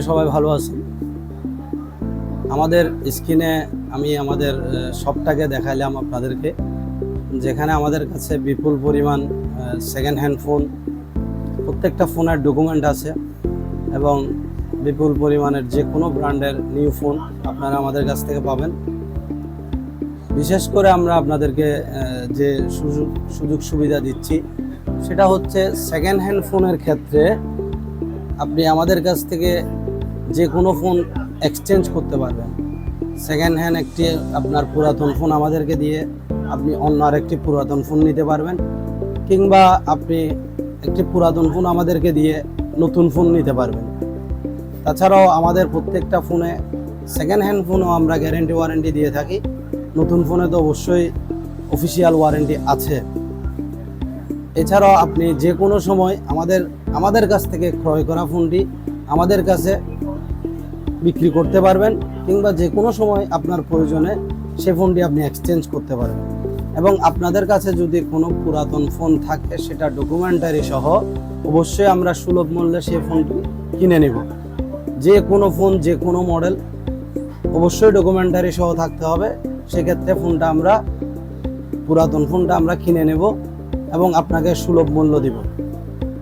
সবাই ভালো আছেন। আমাদের স্ক্রিনে আমি আমাদের শপটাকে দেখাইলাম আপনাদেরকে, যেখানে আমাদের কাছে বিপুল পরিমাণ সেকেন্ড হ্যান্ড ফোন, প্রত্যেকটা ফোনের ডকুমেন্ট আছে এবং বিপুল পরিমাণের যে কোনো ব্র্যান্ডের নিউ ফোন আপনারা আমাদের কাছ থেকে পাবেন। বিশেষ করে আমরা আপনাদেরকে যে সুযোগ সুবিধা দিচ্ছি সেটা হচ্ছে সেকেন্ড হ্যান্ড ফোনের ক্ষেত্রে আপনি আমাদের কাছ থেকে যে কোনো ফোন এক্সচেঞ্জ করতে পারবেন। সেকেন্ড হ্যান্ড একটি আপনার পুরাতন ফোন আমাদেরকে দিয়ে আপনি অন্য আরেকটি পুরাতন ফোন নিতে পারবেন, কিংবা আপনি একটি পুরাতন ফোন আমাদেরকে দিয়ে নতুন ফোন নিতে পারবেন। তাছাড়াও আমাদের প্রত্যেকটা ফোনে সেকেন্ড হ্যান্ড ফোনও আমরা গ্যারেন্টি ওয়ারেন্টি দিয়ে থাকি। নতুন ফোনে তো অবশ্যই অফিসিয়াল ওয়ারেন্টি আছে। এছাড়াও আপনি যে কোনো সময় আমাদের কাছ থেকে ক্রয় করা ফোনটি আমাদের কাছে বিক্রি করতে পারবেন, কিংবা যে কোনো সময় আপনার প্রয়োজনে সে ফোনটি আপনি এক্সচেঞ্জ করতে পারবেন। এবং আপনাদের কাছে যদি কোনো পুরাতন ফোন থাকে সেটা ডকুমেন্টারি সহ অবশ্যই আমরা সুলভ মূল্যে সেই ফোনটি কিনে নেব। যে কোনো ফোন, যে কোনো মডেল অবশ্যই ডকুমেন্টারি সহ থাকতে হবে। সেক্ষেত্রে পুরাতন ফোনটা আমরা কিনে নেব এবং আপনাকে সুলভ মূল্য দিব,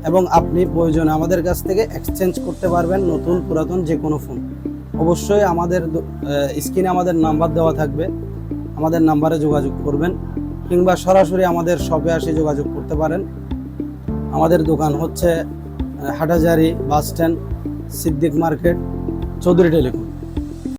এবং আপনি প্রয়োজনে আমাদের কাছ থেকে এক্সচেঞ্জ করতে পারবেন নতুন পুরাতন যে কোনো ফোন। অবশ্যই আমাদের স্ক্রিনে আমাদের নাম্বার দেওয়া থাকবে, আমাদের নাম্বারে যোগাযোগ করবেন, কিংবা সরাসরি আমাদের শপে এসে যোগাযোগ করতে পারেন। আমাদের দোকান হচ্ছে Hathazari bus stand, Siddique market, Chowdhury telecom.